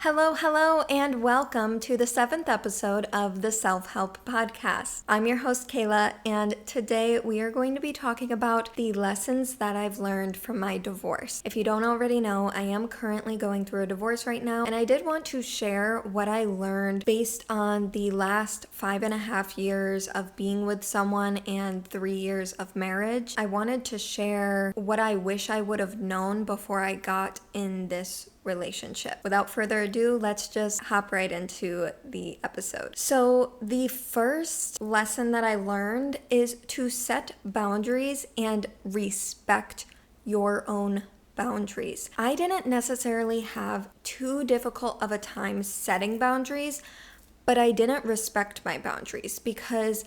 Hello, and welcome to the 7th episode of the Self-Help Podcast. I'm your host, Kayla, and today we are going to be talking about the lessons that I've learned from my divorce. If you don't already know, I am currently going through a divorce right now, and I did want to share what I learned based on the last 5.5 years of being with someone and 3 years of marriage. I wanted to share what I wish I would have known before I got in this relationship. Without further ado, let's just hop right into the episode. So the first lesson that I learned is to set boundaries and respect your own boundaries. I didn't necessarily have too difficult of a time setting boundaries, but I didn't respect my boundaries because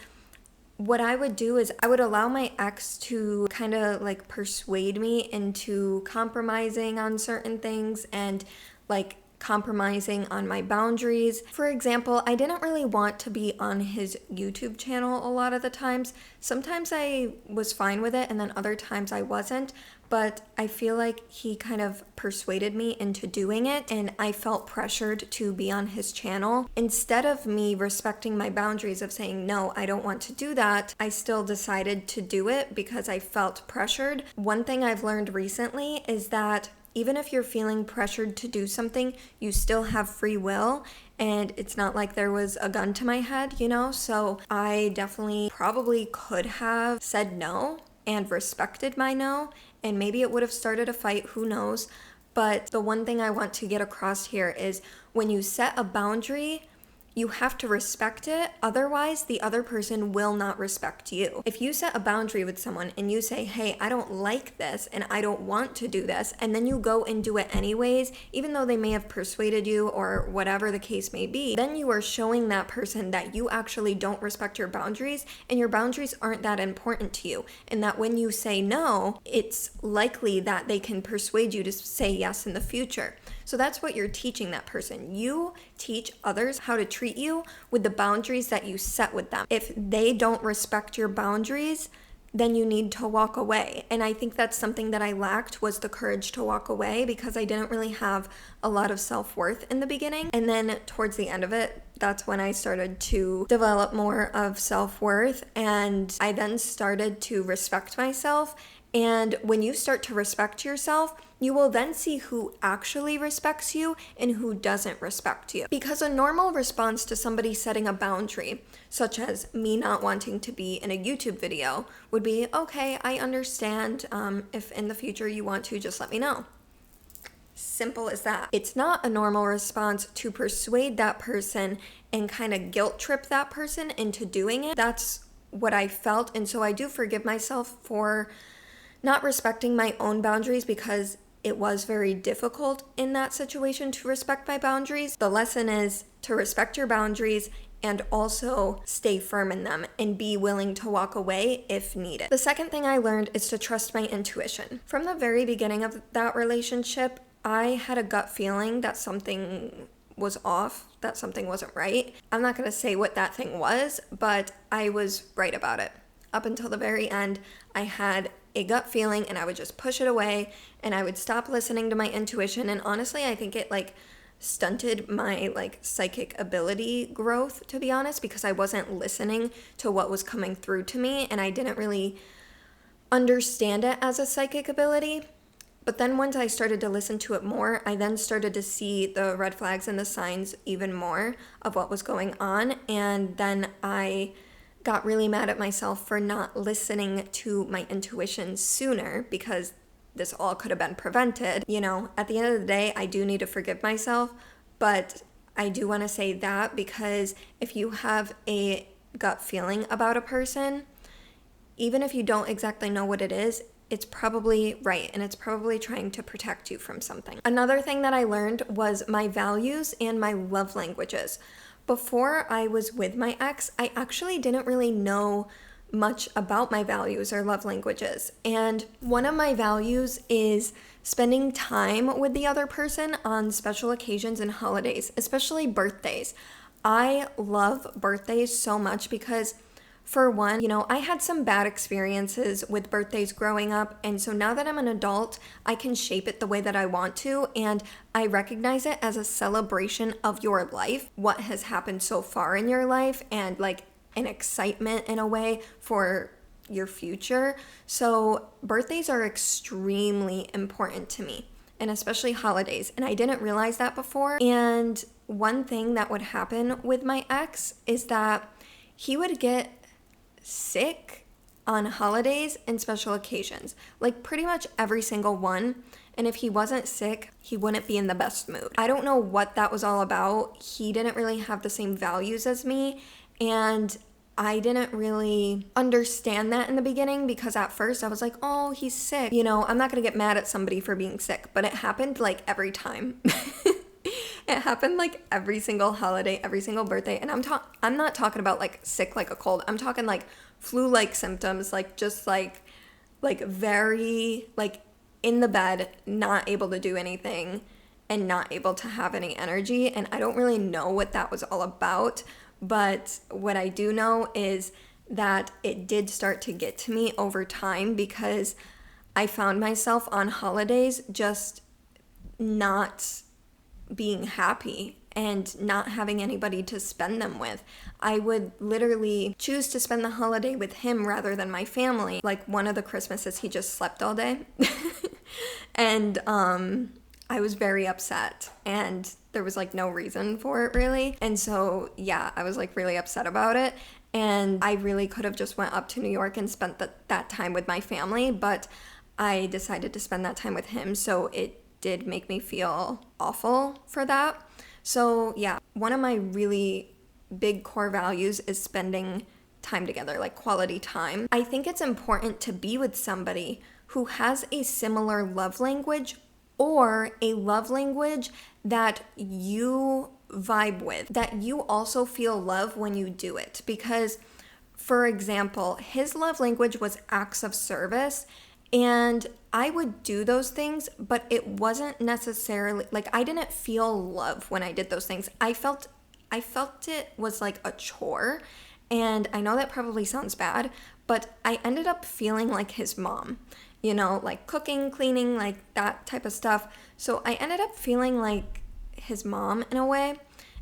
what I would do is I would allow my ex to kind of like persuade me into compromising on certain things and like compromising on my boundaries. For example, I didn't really want to be on his YouTube channel a lot of the times. Sometimes I was fine with it and then other times I wasn't, but I feel like he kind of persuaded me into doing it and I felt pressured to be on his channel. Instead of me respecting my boundaries of saying, no, I don't want to do that, I still decided to do it because I felt pressured. One thing I've learned recently is that even if you're feeling pressured to do something, you still have free will, and it's not like there was a gun to my head, So I definitely probably could have said no and respected my no, and maybe it would have started a fight, who knows. But the one thing I want to get across here is when you set a boundary, you have to respect it, otherwise the other person will not respect you. If you set a boundary with someone and you say, hey, I don't like this and I don't want to do this, and then you go and do it anyways, even though they may have persuaded you or whatever the case may be, then you are showing that person that you actually don't respect your boundaries and your boundaries aren't that important to you. And that when you say no, it's likely that they can persuade you to say yes in the future. So that's what you're teaching that person. You teach others how to treat you with the boundaries that you set with them. If they don't respect your boundaries, then you need to walk away. And I think that's something that I lacked, was the courage to walk away, because I didn't really have a lot of self-worth in the beginning. And then towards the end of it, that's when I started to develop more of self-worth. And I then started to respect myself. And when you start to respect yourself, you will then see who actually respects you and who doesn't respect you. Because a normal response to somebody setting a boundary, such as me not wanting to be in a YouTube video, would be, okay, I understand. If in the future you want to, just let me know. Simple as that. It's not a normal response to persuade that person and kind of guilt trip that person into doing it. That's what I felt. And so I do forgive myself for not respecting my own boundaries, because it was very difficult in that situation to respect my boundaries. The lesson is to respect your boundaries and also stay firm in them and be willing to walk away if needed. The second thing I learned is to trust my intuition. From the very beginning of that relationship, I had a gut feeling that something was off, that something wasn't right. I'm not going to say what that thing was, but I was right about it. Up until the very end, I had a gut feeling and I would just push it away and I would stop listening to my intuition. And honestly, I think it stunted my psychic ability growth, to be honest, because I wasn't listening to what was coming through to me and I didn't really understand it as a psychic ability. But then once I started to listen to it more, I then started to see the red flags and the signs even more of what was going on. And then I got really mad at myself for not listening to my intuition sooner, because this all could have been prevented. At the end of the day, I do need to forgive myself, but I do want to say that because if you have a gut feeling about a person, even if you don't exactly know what it is, it's probably right and it's probably trying to protect you from something. Another thing that I learned was my values and my love languages. Before I was with my ex, I actually didn't really know much about my values or love languages. And one of my values is spending time with the other person on special occasions and holidays, especially birthdays. I love birthdays so much because For one, I had some bad experiences with birthdays growing up, and so now that I'm an adult, I can shape it the way that I want to, and I recognize it as a celebration of your life, what has happened so far in your life, and like an excitement in a way for your future. So birthdays are extremely important to me, and especially holidays, and I didn't realize that before. And one thing that would happen with my ex is that he would get sick on holidays and special occasions, like pretty much every single one. And if he wasn't sick, he wouldn't be in the best mood. I don't know what that was all about. He didn't really have the same values as me, and I didn't really understand that in the beginning, because at first I was like, oh, he's sick. I'm not gonna get mad at somebody for being sick, but it happened like every time. It happened like every single holiday, every single birthday. And I'm not talking about like sick like a cold. I'm talking like flu-like symptoms, like just like very like in the bed, not able to do anything and not able to have any energy. And I don't really know what that was all about. But what I do know is that it did start to get to me over time, because I found myself on holidays just not being happy and not having anybody to spend them with. I would literally choose to spend the holiday with him rather than my family. Like one of the Christmases, he just slept all day. And I was very upset, and there was like no reason for it really. And so yeah, I was like really upset about it, and I really could have just went up to New York and spent that time with my family, but I decided to spend that time with him, so it did make me feel awful for that. So yeah, one of my really big core values is spending time together, like quality time. I think it's important to be with somebody who has a similar love language, or a love language that you vibe with, that you also feel love when you do it. Because, for example, his love language was acts of service, and I would do those things, but it wasn't necessarily, like, I didn't feel love when I did those things. I felt it was like a chore, and I know that probably sounds bad, but I ended up feeling like his mom, like cooking, cleaning, like that type of stuff. So I ended up feeling like his mom in a way.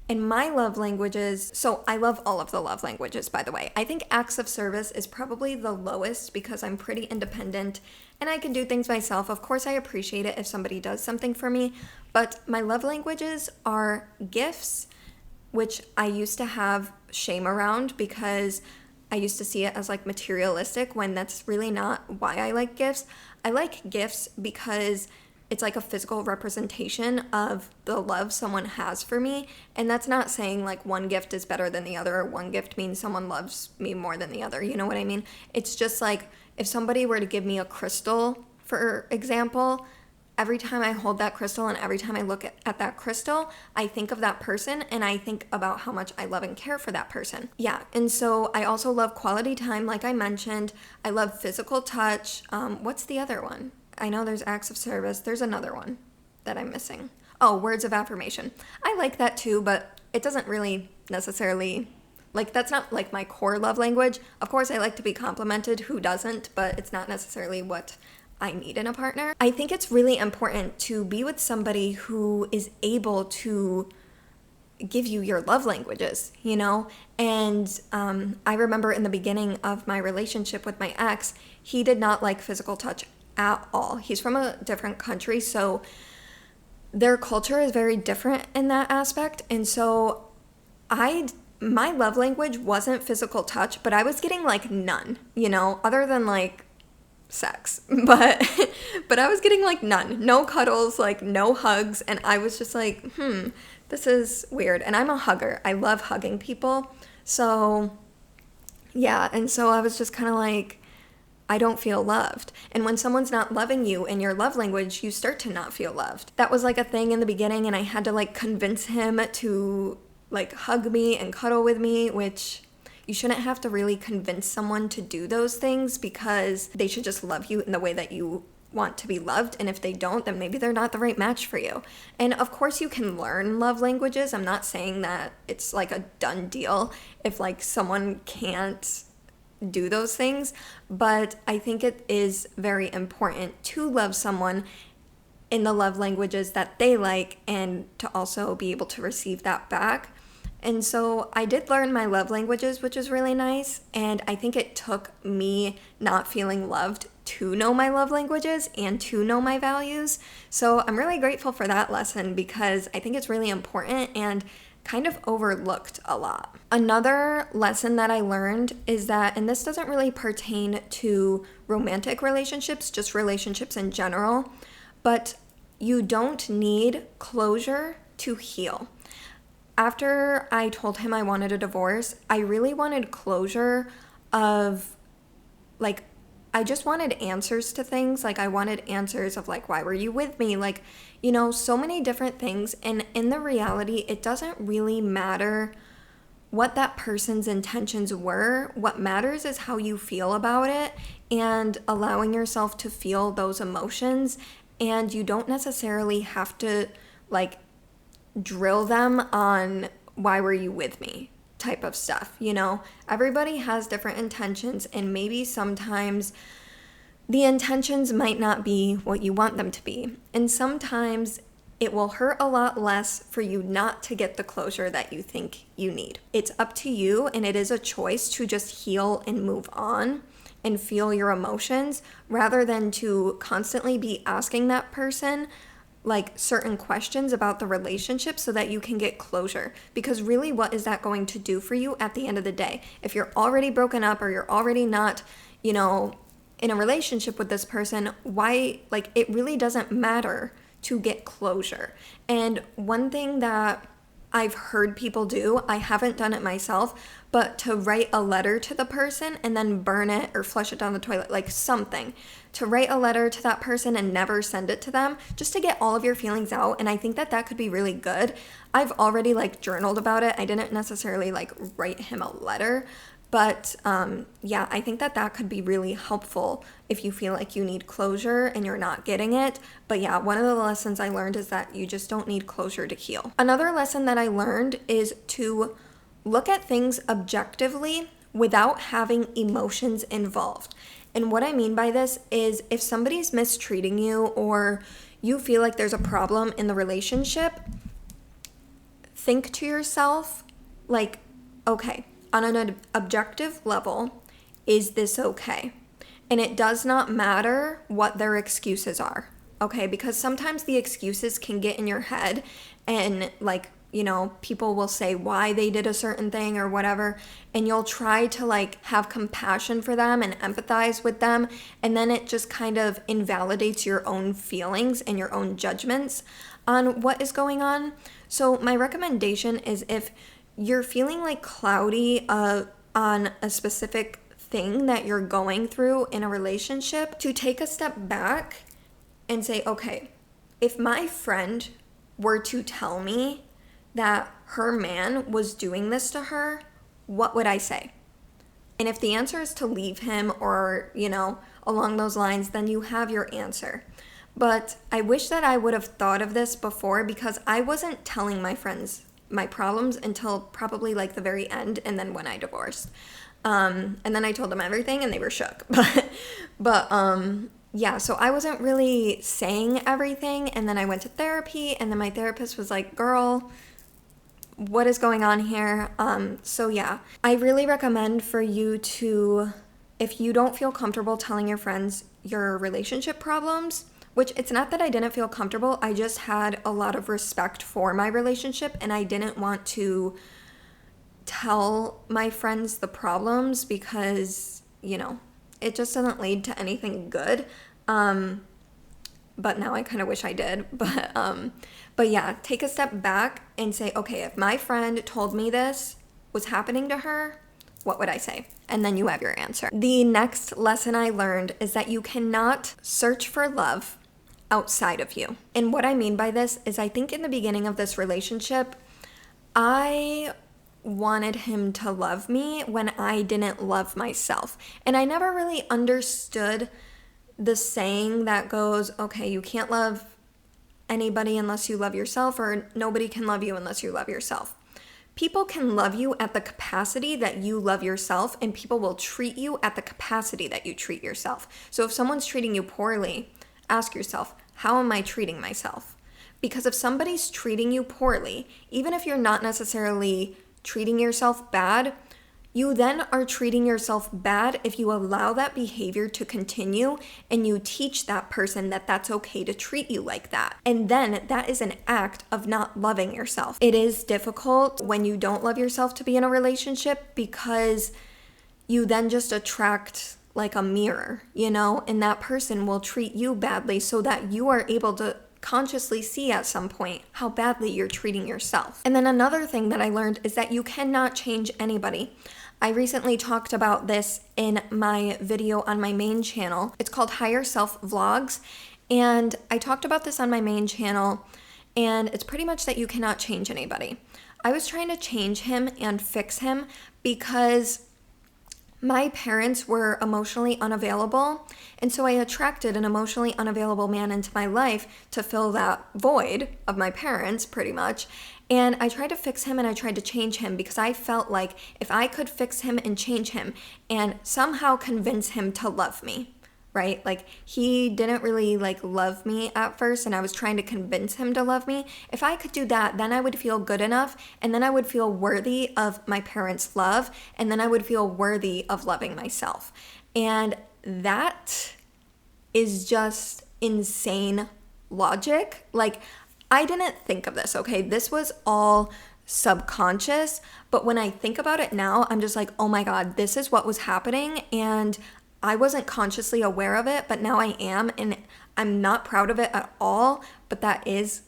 And my love languages, so I love all of the love languages, by the way. I think acts of service is probably the lowest, because I'm pretty independent and I can do things myself. Of course, I appreciate it if somebody does something for me, but my love languages are gifts, which I used to have shame around because I used to see it as like materialistic, when that's really not why I like gifts. I like gifts because it's like a physical representation of the love someone has for me. And that's not saying like one gift is better than the other, or one gift means someone loves me more than the other. You know what I mean? It's just like if somebody were to give me a crystal, for example, every time I hold that crystal and every time I look at that crystal, I think of that person, and I think about how much I love and care for that person. Yeah, and so I also love quality time, like I mentioned. I love physical touch. What's the other one? I know there's acts of service. There's another one that I'm missing. Oh, words of affirmation. I like that too, but it doesn't really necessarily, like, that's not like my core love language. Of course, I like to be complimented. Who doesn't? But it's not necessarily what I need in a partner. I think it's really important to be with somebody who is able to give you your love languages, And I remember in the beginning of my relationship with my ex, he did not like physical touch at all. He's from a different country, so their culture is very different in that aspect. And so my love language wasn't physical touch, but I was getting like none, other than like sex. But I was getting like none. No cuddles, like no hugs, and I was just like, this is weird. And I'm a hugger. I love hugging people. So yeah, and so I was just kind of like, I don't feel loved. And when someone's not loving you in your love language, you start to not feel loved. That was like a thing in the beginning, and I had to like convince him to like hug me and cuddle with me, which you shouldn't have to really convince someone to do those things, because they should just love you in the way that you want to be loved. And if they don't, then maybe they're not the right match for you. And of course you can learn love languages. I'm not saying that it's like a done deal if like someone can't do those things, but I think it is very important to love someone in the love languages that they like and to also be able to receive that back. And so I did learn my love languages, which is really nice. And I think it took me not feeling loved to know my love languages and to know my values. So I'm really grateful for that lesson because I think it's really important and kind of overlooked a lot. Another lesson that I learned is that, and this doesn't really pertain to romantic relationships, just relationships in general, but you don't need closure to heal. After I told him I wanted a divorce, I really wanted closure of, like, I just wanted answers to things. Like, I wanted answers of, like, why were you with me? Like, you know, so many different things. And in the reality, it doesn't really matter what that person's intentions were. What matters is how you feel about it and allowing yourself to feel those emotions. And you don't necessarily have to, like, drill them on why were you with me type of stuff, you know? Everybody has different intentions, and maybe sometimes the intentions might not be what you want them to be. And sometimes it will hurt a lot less for you not to get the closure that you think you need. It's up to you, and it is a choice to just heal and move on and feel your emotions rather than to constantly be asking that person like certain questions about the relationship so that you can get closure. Because really, what is that going to do for you at the end of the day? If you're already broken up or you're already not, you know, in a relationship with this person, why, like, it really doesn't matter to get closure. And one thing that I've heard people do, I haven't done it myself, but to write a letter to the person and then burn it or flush it down the toilet, like something. To write a letter to that person and never send it to them, just to get all of your feelings out. And I think that that could be really good. I've already like journaled about it. I didn't necessarily like write him a letter, but yeah, I think that that could be really helpful if you feel like you need closure and you're not getting it. But yeah, one of the lessons I learned is that you just don't need closure to heal. Another lesson that I learned is to look at things objectively without having emotions involved. And what I mean by this is if somebody's mistreating you or you feel like there's a problem in the relationship, think to yourself, like, okay, on an objective level, is this okay? And it does not matter what their excuses are, okay? Because sometimes the excuses can get in your head and like, you know, people will say why they did a certain thing or whatever, and you'll try to like have compassion for them and empathize with them, and then it just kind of invalidates your own feelings and your own judgments on what is going on. So my recommendation is if you're feeling like cloudy on a specific thing that you're going through in a relationship, to take a step back and say, okay, if my friend were to tell me that her man was doing this to her, what would I say? And if the answer is to leave him or, you know, along those lines, then you have your answer. But I wish that I would have thought of this before, because I wasn't telling my friends my problems until probably like the very end, and then when I divorced. And then I told them everything and they were shook. But yeah, so I wasn't really saying everything, and then I went to therapy, and then my therapist was like, girl, what is going on here? So yeah, I really recommend for you to, if you don't feel comfortable telling your friends your relationship problems, which it's not that I didn't feel comfortable, I just had a lot of respect for my relationship, and I didn't want to tell my friends the problems because, you know, it just doesn't lead to anything good. But now I kind of wish I did. But yeah, take a step back and say, okay, if my friend told me this was happening to her, what would I say? And then you have your answer. The next lesson I learned is that you cannot search for love outside of you. And what I mean by this is, I think in the beginning of this relationship, I wanted him to love me when I didn't love myself. And I never really understood the saying that goes, okay, you can't love anybody unless you love yourself, or nobody can love you unless you love yourself. People can love you at the capacity that you love yourself, and people will treat you at the capacity that you treat yourself. So if someone's treating you poorly, ask yourself, how am I treating myself? Because if somebody's treating you poorly, even if you're not necessarily treating yourself bad, you then are treating yourself bad if you allow that behavior to continue and you teach that person that that's okay to treat you like that. And then that is an act of not loving yourself. It is difficult when you don't love yourself to be in a relationship because you then just attract like a mirror, and that person will treat you badly so that you are able to consciously see at some point how badly you're treating yourself. And then another thing that I learned is that you cannot change anybody. I recently talked about this in my video on my main channel. It's called Higher Self Vlogs. And I talked about this on my main channel, and it's pretty much that you cannot change anybody. I was trying to change him and fix him because my parents were emotionally unavailable, and so I attracted an emotionally unavailable man into my life to fill that void of my parents, pretty much. And I tried to fix him and I tried to change him because I felt like if I could fix him and change him and somehow convince him to love me, right? Like he didn't really love me at first, and I was trying to convince him to love me. If I could do that, then I would feel good enough, and then I would feel worthy of my parents' love, and then I would feel worthy of loving myself. And that is just insane logic. I didn't think of this, okay? This was all subconscious, but when I think about it now, I'm just like, oh my God, this is what was happening, and I wasn't consciously aware of it, but now I am, and I'm not proud of it at all, but that is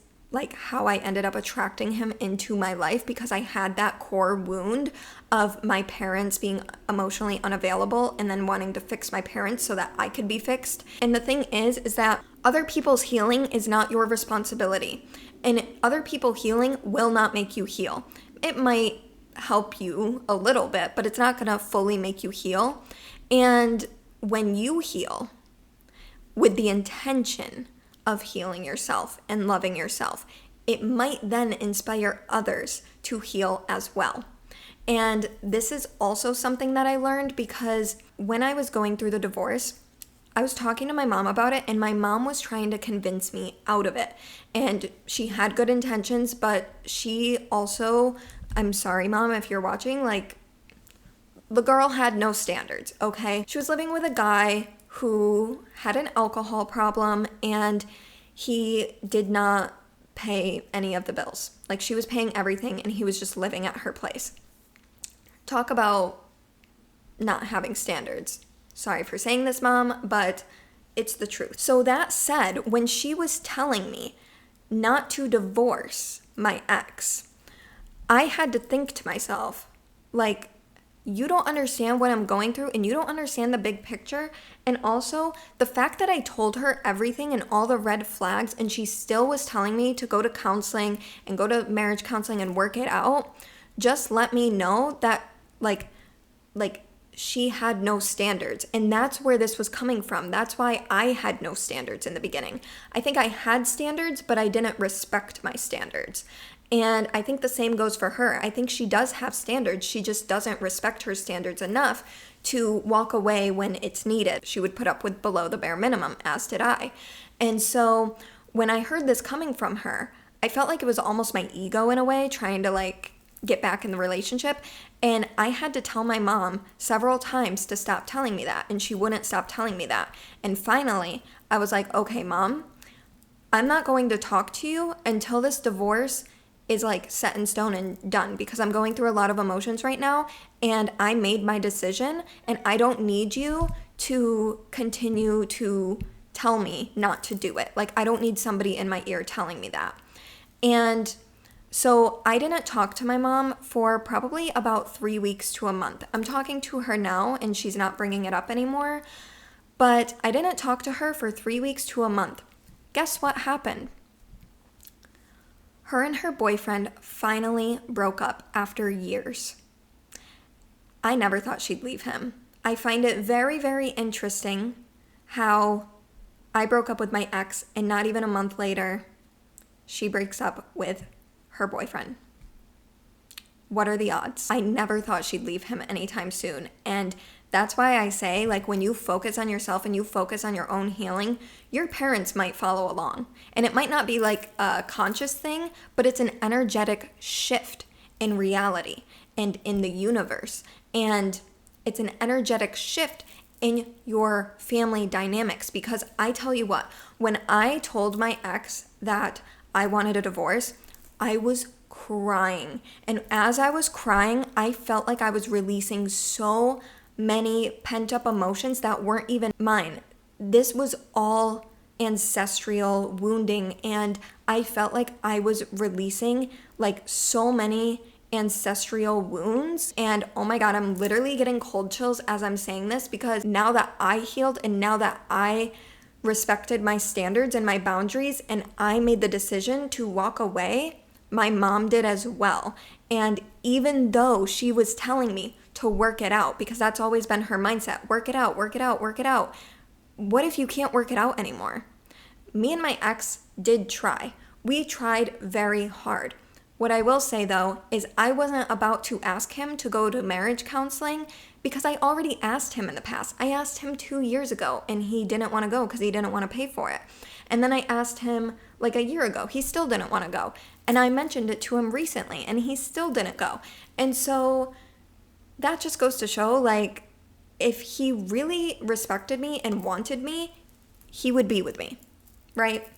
how I ended up attracting him into my life because I had that core wound of my parents being emotionally unavailable and then wanting to fix my parents so that I could be fixed. And the thing is that other people's healing is not your responsibility, and other people healing will not make you heal. It might help you a little bit, but it's not going to fully make you heal. And when you heal with the intention of healing yourself and loving yourself, it might then inspire others to heal as well. And this is also something that I learned because when I was going through the divorce, I was talking to my mom about it, and my mom was trying to convince me out of it. And she had good intentions, but she also, I'm sorry, Mom, if you're watching, the girl had no standards, okay? She was living with a guy who had an alcohol problem, and he did not pay any of the bills. She was paying everything, and he was just living at her place. Talk about not having standards. Sorry for saying this, Mom, but it's the truth. So that said, when she was telling me not to divorce my ex, I had to think to myself, you don't understand what I'm going through, and you don't understand the big picture. And also the fact that I told her everything and all the red flags, and she still was telling me to go to counseling and go to marriage counseling and work it out, just let me know that she had no standards. And that's where this was coming from. That's why I had no standards in the beginning. I think I had standards, but I didn't respect my standards. And I think the same goes for her. I think she does have standards. She just doesn't respect her standards enough to walk away when it's needed. She would put up with below the bare minimum, as did I. And so when I heard this coming from her, I felt like it was almost my ego in a way, trying to get back in the relationship. And I had to tell my mom several times to stop telling me that, and she wouldn't stop telling me that. And finally, I was like, okay, Mom, I'm not going to talk to you until this divorce is set in stone and done, because I'm going through a lot of emotions right now, and I made my decision, and I don't need you to continue to tell me not to do it. I don't need somebody in my ear telling me that. And so I didn't talk to my mom for probably about 3 weeks to a month. I'm talking to her now, and she's not bringing it up anymore, but I didn't talk to her for 3 weeks to a month. Guess what happened? Her and her boyfriend finally broke up after years. I never thought she'd leave him. I find it very, very interesting how I broke up with my ex, and not even a month later, she breaks up with her boyfriend. what are the odds? I never thought she'd leave him anytime soon. And that's why I say, like, when you focus on yourself and you focus on your own healing, your parents might follow along. And it might not be like a conscious thing, but it's an energetic shift in reality and in the universe. And it's an energetic shift in your family dynamics. Because I tell you what, when I told my ex that I wanted a divorce, I was crying. And as I was crying, I felt like I was releasing so many pent-up emotions that weren't even mine. This was all ancestral wounding, and I felt like I was releasing like so many ancestral wounds. And oh my God, I'm literally getting cold chills as I'm saying this, because now that I healed and now that I respected my standards and my boundaries and I made the decision to walk away, my mom did as well. And even though she was telling me to work it out, because that's always been her mindset, work it out, work it out, work it out. What if you can't work it out anymore? Me and my ex did try. We tried very hard. What I will say though is I wasn't about to ask him to go to marriage counseling, because I already asked him in the past. I asked him 2 years ago and he didn't want to go because he didn't want to pay for it. And then I asked him like a year ago. He still didn't want to go. And I mentioned it to him recently and he still didn't go. And so that just goes to show, like, if he really respected me and wanted me, he would be with me, right?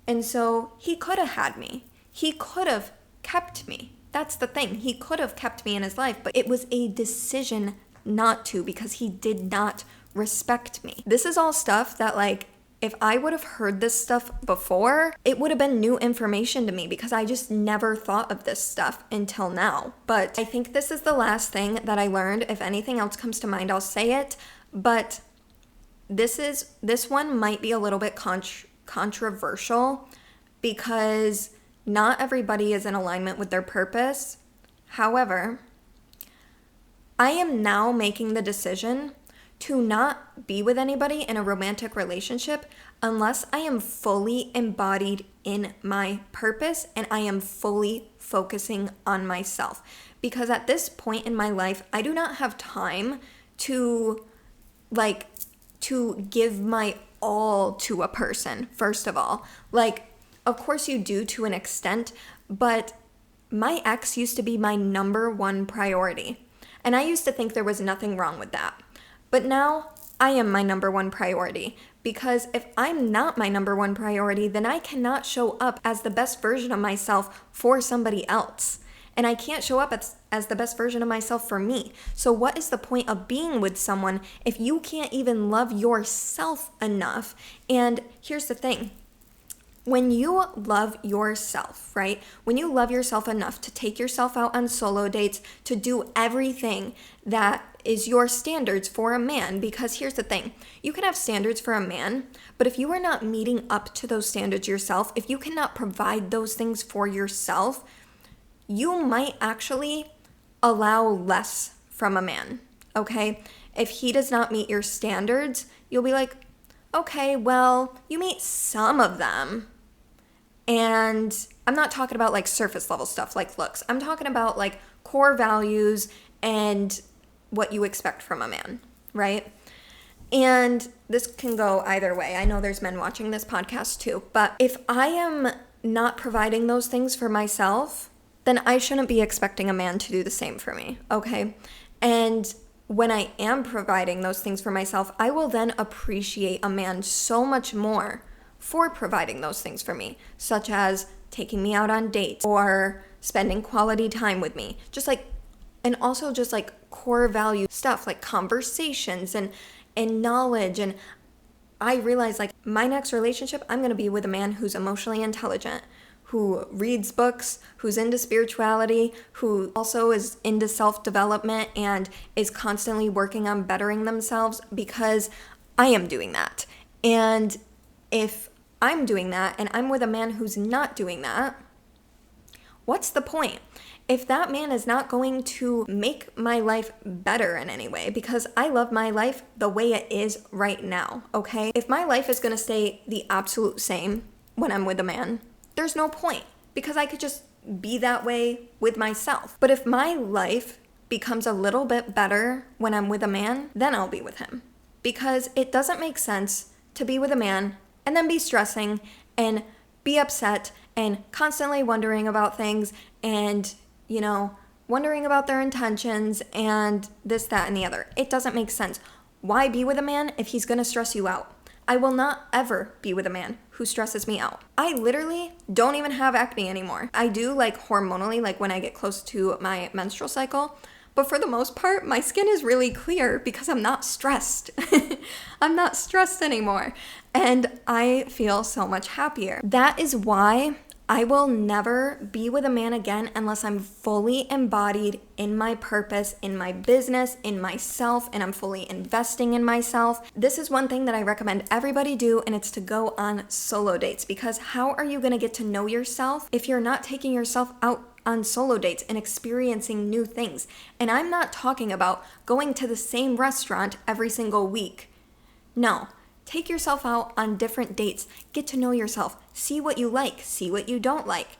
And so he could have had me. He could have kept me. That's the thing. He could have kept me in his life, but it was a decision not to, because he did not respect me. This is all stuff that, like, if I would have heard this stuff before, it would have been new information to me, because I just never thought of this stuff until now. But I think this is the last thing that I learned. If anything else comes to mind, I'll say it. But this one might be a little bit controversial, because not everybody is in alignment with their purpose. However, I am now making the decision to not be with anybody in a romantic relationship unless I am fully embodied in my purpose and I am fully focusing on myself. Because at this point in my life, I do not have time to give my all to a person, first of all. Like, of course you do to an extent, but my ex used to be my number one priority. And I used to think there was nothing wrong with that. But now I am my number one priority, because if I'm not my number one priority, then I cannot show up as the best version of myself for somebody else. And I can't show up as the best version of myself for me. So what is the point of being with someone if you can't even love yourself enough? And here's the thing. When you love yourself, right? When you love yourself enough to take yourself out on solo dates, to do everything that is your standards for a man, because here's the thing. You can have standards for a man, but if you are not meeting up to those standards yourself, if you cannot provide those things for yourself, you might actually allow less from a man, okay? If he does not meet your standards, you'll be like, okay, well, you meet some of them. And I'm not talking about like surface level stuff like looks. I'm talking about like core values and what you expect from a man, right? And this can go either way. I know there's men watching this podcast too, but if I am not providing those things for myself, then I shouldn't be expecting a man to do the same for me, okay? And when I am providing those things for myself, I will then appreciate a man so much more for providing those things for me, such as taking me out on dates or spending quality time with me. And also just like core value stuff like conversations and knowledge. And I realized like my next relationship, I'm going to be with a man who's emotionally intelligent, who reads books, who's into spirituality, who also is into self-development and is constantly working on bettering themselves, because I am doing that. And if I'm doing that and I'm with a man who's not doing that, what's the point? If that man is not going to make my life better in any way, because I love my life the way it is right now, okay? If my life is going to stay the absolute same when I'm with a man, there's no point, because I could just be that way with myself. But if my life becomes a little bit better when I'm with a man, then I'll be with him. Because it doesn't make sense to be with a man and then be stressing and be upset and constantly wondering about things and, wondering about their intentions and this, that, and the other. It doesn't make sense. Why be with a man if he's going to stress you out? I will not ever be with a man who stresses me out. I literally don't even have acne anymore. I do hormonally, when I get close to my menstrual cycle. But for the most part, my skin is really clear because I'm not stressed. I'm not stressed anymore. And I feel so much happier. That is why I will never be with a man again unless I'm fully embodied in my purpose, in my business, in myself, and I'm fully investing in myself. This is one thing that I recommend everybody do, and it's to go on solo dates, because how are you going to get to know yourself if you're not taking yourself out on solo dates and experiencing new things? And I'm not talking about going to the same restaurant every single week. No. Take yourself out on different dates. Get to know yourself. See what you like. See what you don't like.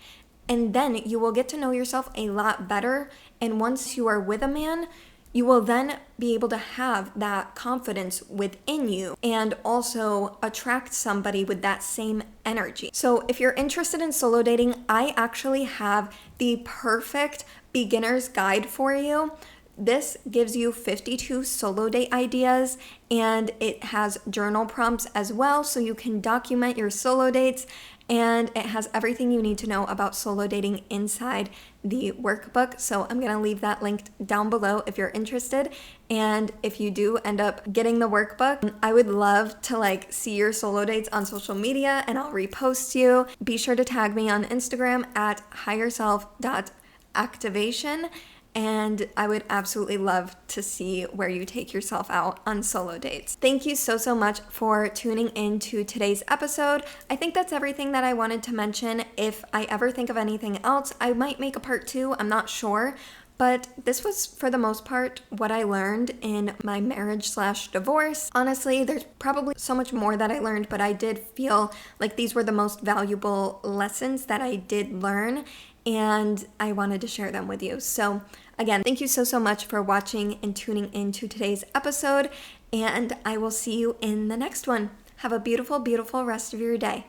And then you will get to know yourself a lot better. And once you are with a man, you will then be able to have that confidence within you and also attract somebody with that same energy. So if you're interested in solo dating, I actually have the perfect beginner's guide for you. This gives you 52 solo date ideas, and it has journal prompts as well, so you can document your solo dates, and it has everything you need to know about solo dating inside the workbook. So I'm going to leave that linked down below if you're interested. And if you do end up getting the workbook, I would love to see your solo dates on social media, and I'll repost you. Be sure to tag me on Instagram at higherself.activation. And I would absolutely love to see where you take yourself out on solo dates. Thank you so much for tuning in to today's episode. I think that's everything that I wanted to mention. If I ever think of anything else, I might make a part 2. I'm not sure. But this was, for the most part, what I learned in my marriage/divorce. Honestly, there's probably so much more that I learned, but I did feel like these were the most valuable lessons that I did learn, and I wanted to share them with you. So again, thank you so much for watching and tuning into today's episode, and I will see you in the next one. Have a beautiful, beautiful rest of your day.